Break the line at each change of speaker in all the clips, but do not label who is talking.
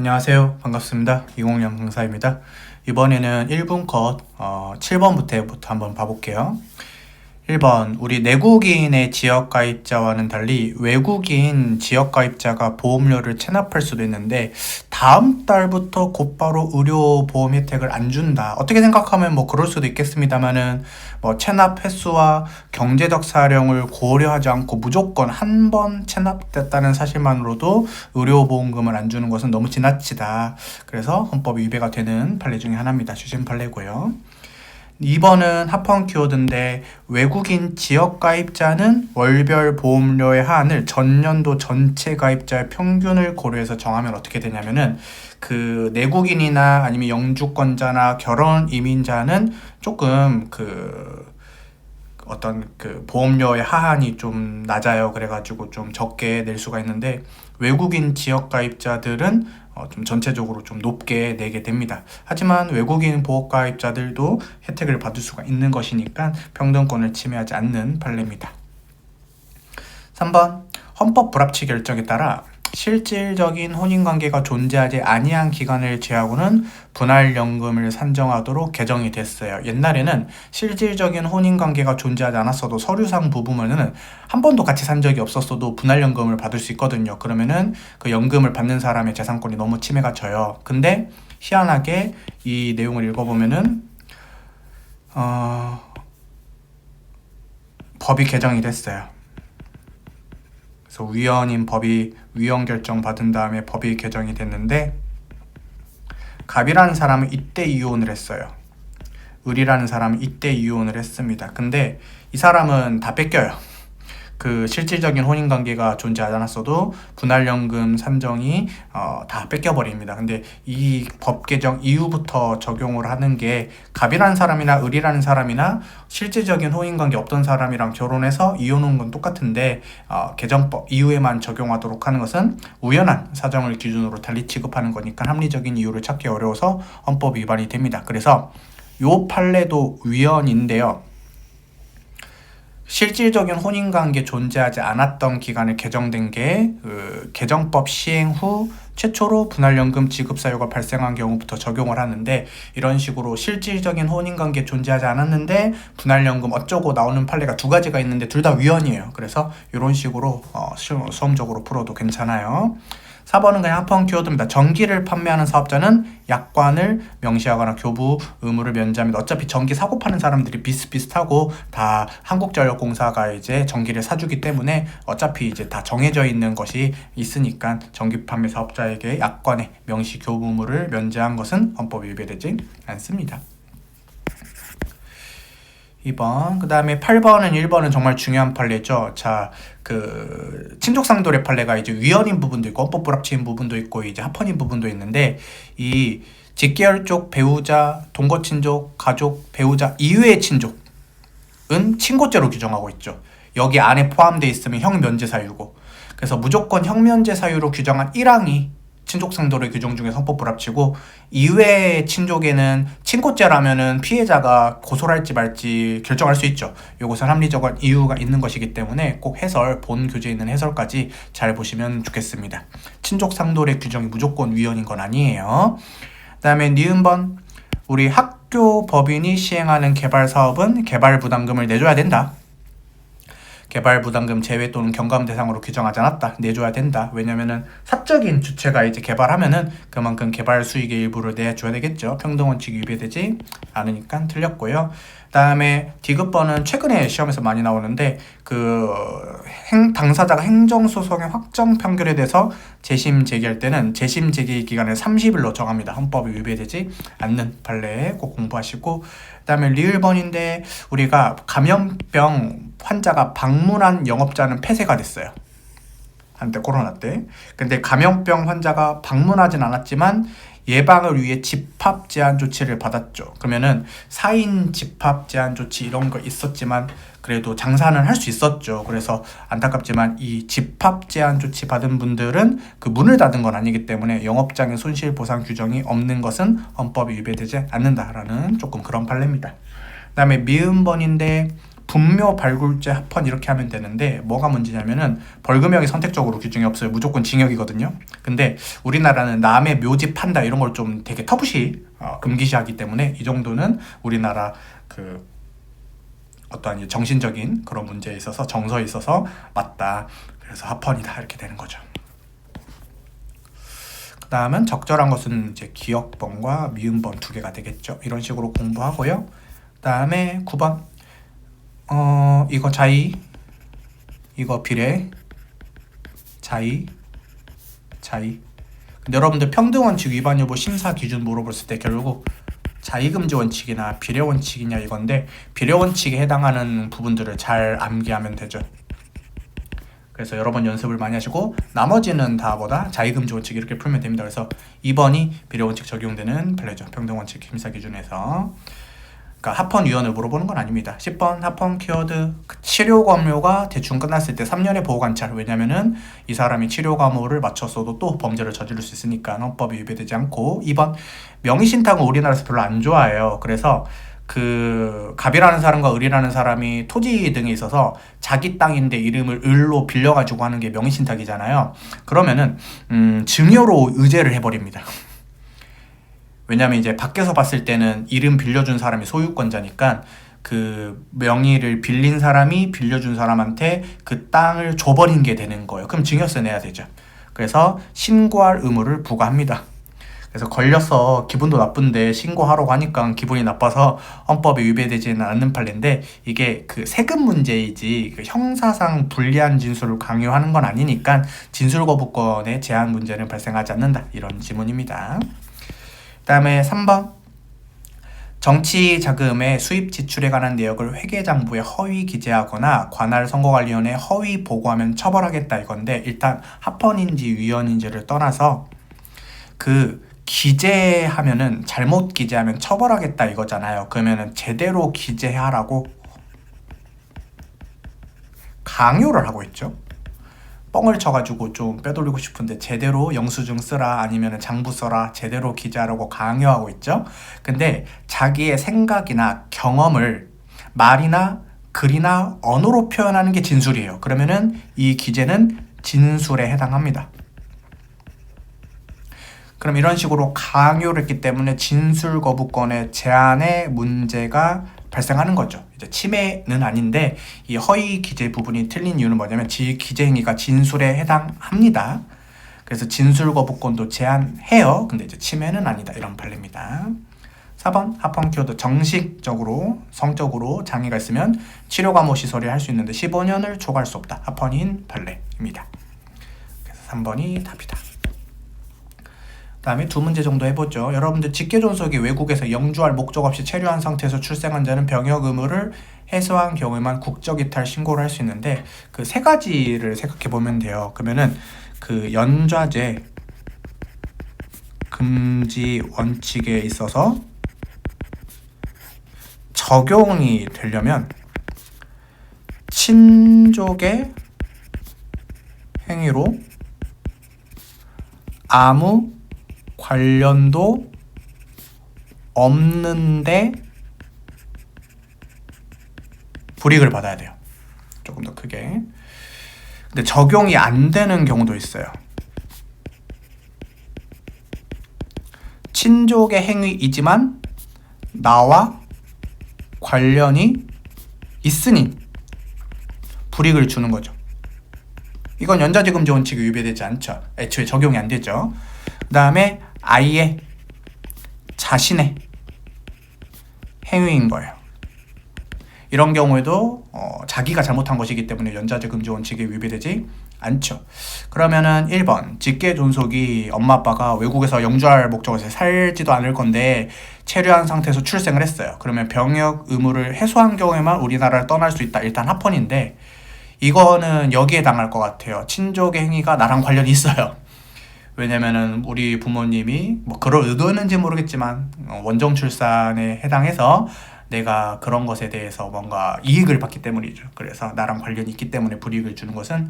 안녕하세요. 반갑습니다. 20년 강사입니다. 이번에는 1분 컷 7번부터 한번 봐볼게요. 1번, 우리 내국인의 지역가입자와는 달리 외국인 지역가입자가 보험료를 체납할 수도 있는데 다음 달부터 곧바로 의료보험 혜택을 안 준다. 어떻게 생각하면 뭐 그럴 수도 있겠습니다만은 뭐 체납 횟수와 경제적 사령을 고려하지 않고 무조건 한 번 체납됐다는 사실만으로도 의료보험금을 안 주는 것은 너무 지나치다. 그래서 헌법 위배가 되는 판례 중에 하나입니다. 주심 판례고요. 2번은 합헌 키워드인데 외국인 지역 가입자는 월별 보험료의 하한을 전년도 전체 가입자의 평균을 고려해서 정하면 어떻게 되냐면은 그 내국인이나 아니면 영주권자나 결혼 이민자는 조금 어떤 보험료의 하한이 좀 낮아요. 그래가지고 좀 적게 낼 수가 있는데 외국인 지역 가입자들은 좀 전체적으로 좀 높게 내게 됩니다. 하지만 외국인 보호 가입자들도 혜택을 받을 수가 있는 것이니까 평등권을 침해하지 않는 판례입니다. 3번, 헌법 불합치 결정에 따라 실질적인 혼인관계가 존재하지 아니한 기간을 제하고는 분할연금을 산정하도록 개정이 됐어요. 옛날에는 실질적인 혼인관계가 존재하지 않았어도 서류상 부부면은 한 번도 같이 산 적이 없었어도 분할연금을 받을 수 있거든요. 그러면은 그 연금을 받는 사람의 재산권이 너무 침해가 져요. 근데 희한하게 이 내용을 읽어보면은 법이 개정이 됐어요. 그래서 위헌 결정 받은 다음에 법이 개정이 됐는데 갑이라는 사람은 이때 이혼을 했어요. 을이라는 사람은 이때 이혼을 했습니다. 근데 이 사람은 다 뺏겨요. 그 실질적인 혼인관계가 존재하지 않았어도 분할연금 산정이 다 뺏겨버립니다. 근데 이 법 개정 이후부터 적용을 하는 게 갑이라는 사람이나 을이라는 사람이나 실질적인 혼인관계 없던 사람이랑 결혼해서 이혼한 건 똑같은데 개정법 이후에만 적용하도록 하는 것은 우연한 사정을 기준으로 달리 취급하는 거니까 합리적인 이유를 찾기 어려워서 헌법 위반이 됩니다. 그래서 요 판례도 위헌인데요. 실질적인 혼인관계 존재하지 않았던 기간에 개정된 게 개정법 시행 후 최초로 분할연금 지급 사유가 발생한 경우부터 적용을 하는데 이런 식으로 실질적인 혼인관계 존재하지 않았는데 분할연금 어쩌고 나오는 판례가 두 가지가 있는데 둘 다 위헌이에요. 그래서 이런 식으로 수험적으로 풀어도 괜찮아요. 4번은 그냥 합헌 키워드입니다. 전기를 판매하는 사업자는 약관을 명시하거나 교부 의무를 면제합니다. 어차피 전기 사고 파는 사람들이 비슷비슷하고 다 한국전력공사가 이제 전기를 사주기 때문에 어차피 이제 다 정해져 있는 것이 있으니까 전기 판매 사업자에게 약관에 명시 교부 의무를 면제한 것은 헌법 위배되지 않습니다. 2번, 그 다음에 8번은 1번은 정말 중요한 판례죠. 자, 친족상돌의 판례가 이제 위헌인 부분도 있고 헌법 불합치인 부분도 있고 이제 합헌인 부분도 있는데 이 직계열 쪽 배우자, 동거친족, 가족, 배우자 이외의 친족은 친고죄로 규정하고 있죠. 여기 안에 포함되어 있으면 형면제 사유고 그래서 무조건 형면제 사유로 규정한 1항이 친족상돌의 규정 중에 헌법 불합치고 이외의 친족에는 친고죄라면은 피해자가 고소를 할지 말지 결정할 수 있죠. 이것은 합리적인 이유가 있는 것이기 때문에 꼭 본 교재에 있는 해설까지 잘 보시면 좋겠습니다. 친족상돌의 규정이 무조건 위헌인 건 아니에요. 그 다음에 니은번, 우리 학교 법인이 시행하는 개발 사업은 개발 부담금을 내줘야 된다. 개발 부담금 제외 또는 경감 대상으로 규정하지 않았다. 내줘야 된다. 왜냐면은 사적인 주체가 이제 개발하면은 그만큼 개발 수익의 일부를 내줘야 되겠죠. 평등원칙이 위배되지 않으니까 틀렸고요. 그다음에 디귿번은 최근에 시험에서 많이 나오는데 당사자가 행정소송의 확정 판결에 대해서 재심 제기할 때는 재심 제기 기간을 30일로 정합니다. 헌법이 위배되지 않는 판례 꼭 공부하시고 그다음에 리을번인데 우리가 감염병 환자가 방문한 영업자는 폐쇄가 됐어요. 한때 코로나 때. 근데 감염병 환자가 방문하진 않았지만 예방을 위해 집합 제한 조치를 받았죠. 그러면은 4인 집합 제한 조치 이런 거 있었지만 그래도 장사는 할 수 있었죠. 그래서 안타깝지만 이 집합 제한 조치 받은 분들은 그 문을 닫은 건 아니기 때문에 영업장의 손실 보상 규정이 없는 것은 헌법이 위배되지 않는다라는 조금 그런 판례입니다. 그 다음에 미음번인데 분묘 발굴죄 합헌 이렇게 하면 되는데 뭐가 문제냐면은 벌금형이 선택적으로 규정이 없어요. 무조건 징역이거든요. 근데 우리나라는 남의 묘지 판다 이런 걸 좀 되게 터부시 금기시하기 때문에 이 정도는 우리나라 그 어떠한 정신적인 그런 문제에 있어서 정서에 있어서 맞다. 그래서 합헌이다 이렇게 되는 거죠. 그 다음은 적절한 것은 이제 기역번과 미음번 두 개가 되겠죠. 이런 식으로 공부하고요. 그 다음에 9번 이거 자의, 이거 비례, 자의. 근데 여러분들 평등원칙 위반 여부 심사 기준 물어봤을 때 결국 자의금지 원칙이나 비례 원칙이냐 이건데 비례 원칙에 해당하는 부분들을 잘 암기하면 되죠. 그래서 여러 번 연습을 많이 하시고 나머지는 다 뭐다? 자의금지 원칙 이렇게 풀면 됩니다. 그래서 2번이 비례 원칙 적용되는 판례죠. 평등원칙 심사 기준에서. 그러니까 합헌위원을 물어보는 건 아닙니다. 10번 합헌 키워드 치료 과모가 대충 끝났을 때 3년의 보호관찰. 왜냐면은 이 사람이 치료 과모를 맞췄어도 또 범죄를 저지를 수 있으니까 헌법이 위배되지 않고. 2번 명의신탁은 우리나라에서 별로 안 좋아해요. 그래서 그 갑이라는 사람과 을이라는 사람이 토지 등에 있어서 자기 땅인데 이름을 을로 빌려가지고 하는 게 명의신탁이잖아요. 그러면은 증여로 의제를 해버립니다. 왜냐면 이제 밖에서 봤을 때는 이름 빌려준 사람이 소유권자니까 그 명의를 빌린 사람이 빌려준 사람한테 그 땅을 줘버린 게 되는 거예요. 그럼 증여세 내야 되죠. 그래서 신고할 의무를 부과합니다. 그래서 걸려서 기분도 나쁜데 신고하라고 하니까 기분이 나빠서 헌법에 위배되지는 않는 판례인데 이게 그 세금 문제이지 그 형사상 불리한 진술을 강요하는 건 아니니까 진술 거부권의 제한 문제는 발생하지 않는다. 이런 지문입니다. 그 다음에 3번 정치 자금의 수입 지출에 관한 내역을 회계장부에 허위 기재하거나 관할 선거관리위원회에 허위 보고하면 처벌하겠다 이건데 일단 합헌인지 위헌인지를 떠나서 그 기재하면은 잘못 기재하면 처벌하겠다 이거잖아요. 그러면은 제대로 기재하라고 강요를 하고 있죠. 뻥을 쳐가지고 좀 빼돌리고 싶은데 제대로 영수증 쓰라 아니면 장부 써라 제대로 기재하라고 강요하고 있죠. 근데 자기의 생각이나 경험을 말이나 글이나 언어로 표현하는 게 진술이에요. 그러면은 이 기재는 진술에 해당합니다. 그럼 이런 식으로 강요를 했기 때문에 진술 거부권의 제한에 문제가 발생하는 거죠. 이제 침해는 아닌데 이 허위 기재 부분이 틀린 이유는 뭐냐면 기재 행위가 진술에 해당합니다. 그래서 진술 거부권도 제한해요. 근데 이제 침해는 아니다. 이런 판례입니다. 4번 합헌 키워드 정식적으로 성적으로 장애가 있으면 치료 과모 시설이 할 수 있는데 15년을 초과할 수 없다. 합헌인 판례입니다. 그래서 3번이 답이다. 다음에 두 문제 정도 해보죠. 여러분들 직계존속이 외국에서 영주할 목적 없이 체류한 상태에서 출생한 자는 병역 의무를 해소한 경우에만 국적이탈 신고를 할 수 있는데 그 세 가지를 생각해 보면 돼요. 그러면은 그 연좌제 금지 원칙에 있어서 적용이 되려면 친족의 행위로 아무 관련도 없는데 불이익을 받아야 돼요. 조금 더 크게. 근데 적용이 안 되는 경우도 있어요. 친족의 행위이지만 나와 관련이 있으니 불이익을 주는 거죠. 이건 연좌제금지 원칙이 위배되지 않죠. 애초에 적용이 안 되죠. 그 다음에 아이의 자신의 행위인 거예요. 이런 경우에도 자기가 잘못한 것이기 때문에 연좌제금지 원칙에 위배되지 않죠. 그러면은 1번 직계존속이 엄마 아빠가 외국에서 영주할 목적에서 살지도 않을 건데 체류한 상태에서 출생을 했어요. 그러면 병역 의무를 해소한 경우에만 우리나라를 떠날 수 있다. 일단 합헌인데 이거는 여기에 당할 것 같아요. 친족의 행위가 나랑 관련이 있어요. 왜냐면은 우리 부모님이 뭐 그럴 의도였는지 모르겠지만 원정 출산에 해당해서 내가 그런 것에 대해서 뭔가 이익을 받기 때문이죠. 그래서 나랑 관련이 있기 때문에 불이익을 주는 것은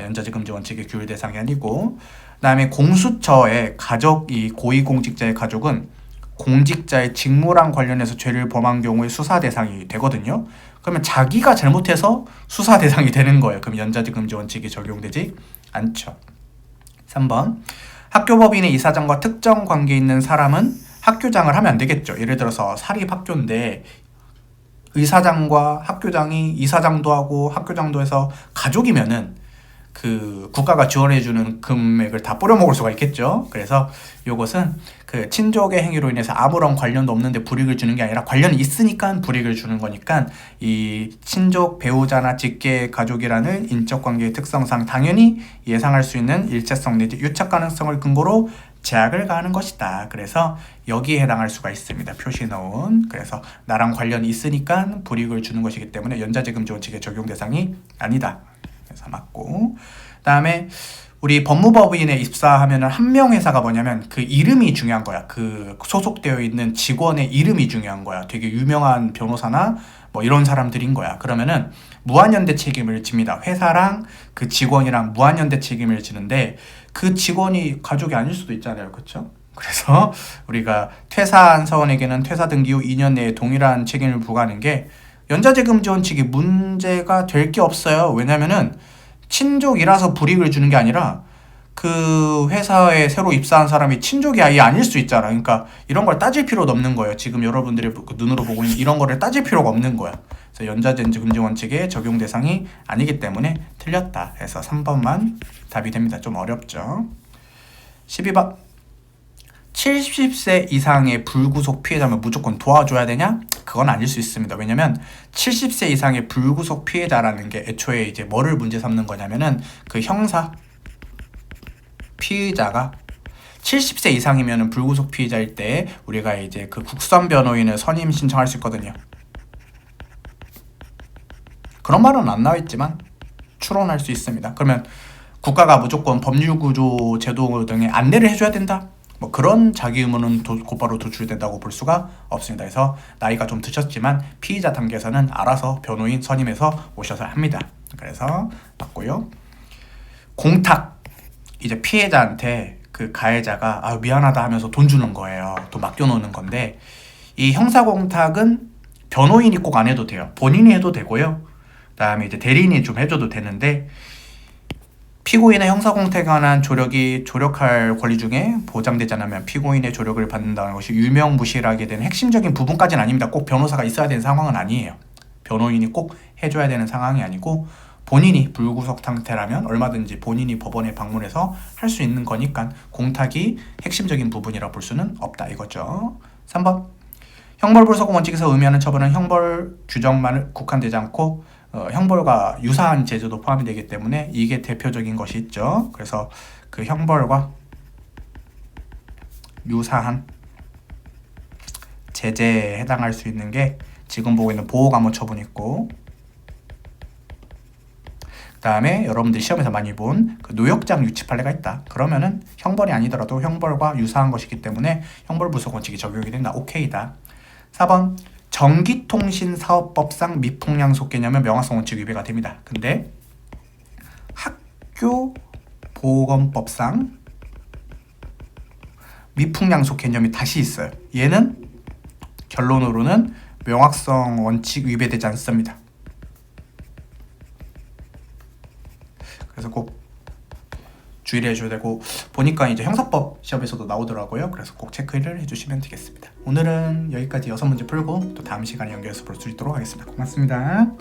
연좌제금지 원칙의 규율 대상이 아니고, 그다음에 공수처의 가족이 고위공직자의 가족은 공직자의 직무랑 관련해서 죄를 범한 경우에 수사 대상이 되거든요. 그러면 자기가 잘못해서 수사 대상이 되는 거예요. 그럼 연좌제금지 원칙이 적용되지 않죠. 3번 학교법인의 이사장과 특정 관계 있는 사람은 학교장을 하면 안 되겠죠. 예를 들어서 사립학교인데 의사장과 학교장이 이사장도 하고 학교장도 해서 가족이면은 그 국가가 지원해주는 금액을 다 뿌려먹을 수가 있겠죠. 그래서 요것은 그 친족의 행위로 인해서 아무런 관련도 없는데 불이익을 주는 게 아니라 관련이 있으니까 불이익을 주는 거니까 이 친족, 배우자나 직계 가족이라는 인적관계의 특성상 당연히 예상할 수 있는 일체성 내지 유착 가능성을 근거로 제약을 가하는 것이다. 그래서 여기에 해당할 수가 있습니다. 표시 넣은. 그래서 나랑 관련이 있으니까 불이익을 주는 것이기 때문에 연좌제금지 원칙의 적용 대상이 아니다. 그래서 맞고, 그다음에 우리 법무법인에 입사하면은 한명 회사가 뭐냐면 그 이름이 중요한 거야. 그 소속되어 있는 직원의 이름이 중요한 거야. 되게 유명한 변호사나 뭐 이런 사람들인 거야. 그러면은 무한연대 책임을 집니다. 회사랑 그 직원이랑 무한연대 책임을 지는데 그 직원이 가족이 아닐 수도 있잖아요. 그렇죠? 그래서 우리가 퇴사한 사원에게는 퇴사 등기 후 2년 내에 동일한 책임을 부과하는 게 연좌제금지 원칙이 문제가 될 게 없어요. 왜냐면은 친족이라서 불이익을 주는 게 아니라 그 회사에 새로 입사한 사람이 친족이 아예 아닐 수 있잖아. 그러니까 이런 걸 따질 필요도 없는 거예요. 지금 여러분들이 그 눈으로 보고 있는 이런 거를 따질 필요가 없는 거야. 그래서 연좌제금지 원칙의 적용 대상이 아니기 때문에 틀렸다 해서 3번만 답이 됩니다. 좀 어렵죠. 12번 70세 이상의 불구속 피해자면 무조건 도와줘야 되냐? 그건 아닐 수 있습니다. 왜냐면 70세 이상의 불구속 피해자라는 게 애초에 이제 뭐를 문제 삼는 거냐면은 그 형사 피의자가 70세 이상이면은 불구속 피의자일 때 우리가 이제 그 국선 변호인을 선임 신청할 수 있거든요. 그런 말은 안 나와 있지만 추론할 수 있습니다. 그러면 국가가 무조건 법률구조 제도 등에 안내를 해줘야 된다? 뭐 그런 자기 의무는 곧바로 도출된다고 볼 수가 없습니다. 그래서 나이가 좀 드셨지만 피의자 단계에서는 알아서 변호인 선임해서 오셔서 합니다. 그래서 맞고요. 공탁 이제 피해자한테 그 가해자가 아 미안하다 하면서 돈 주는 거예요. 돈 맡겨놓는 건데 이 형사공탁은 변호인이 꼭 안 해도 돼요. 본인이 해도 되고요. 그다음에 이제 대리인이 좀 해줘도 되는데 피고인의 형사공탁에 관한 조력할 권리 중에 보장되지 않으면 피고인의 조력을 받는다는 것이 유명무실하게 되는 핵심적인 부분까지는 아닙니다. 꼭 변호사가 있어야 되는 상황은 아니에요. 변호인이 꼭 해줘야 되는 상황이 아니고 본인이 불구속 상태라면 얼마든지 본인이 법원에 방문해서 할 수 있는 거니까 공탁이 핵심적인 부분이라 볼 수는 없다 이거죠. 3번 형벌불소금 원칙에서 의미하는 처벌은 형벌 규정만 국한되지 않고 형벌과 유사한 제재도 포함이 되기 때문에 이게 대표적인 것이 있죠. 그래서 그 형벌과 유사한 제재에 해당할 수 있는 게 지금 보고 있는 보호감호 처분 있고 그 다음에 여러분들이 시험에서 많이 본 그 노역장 유치 판례가 있다. 그러면은 형벌이 아니더라도 형벌과 유사한 것이기 때문에 형벌불소금 원칙이 적용이 된다. 오케이다. 4번 전기통신사업법상 미풍양속 개념은 명확성 원칙 위배가 됩니다. 근데 학교보건법상 미풍양속 개념이 다시 있어요. 얘는 결론으로는 명확성 원칙 위배되지 않습니다. 그래서 꼭 주의를 해줘야 되고 보니까 이제 형사법 시험에서도 나오더라고요. 그래서 꼭 체크를 해주시면 되겠습니다. 오늘은 여기까지 6문제 풀고 또 다음 시간에 연결해서 볼 수 있도록 하겠습니다. 고맙습니다.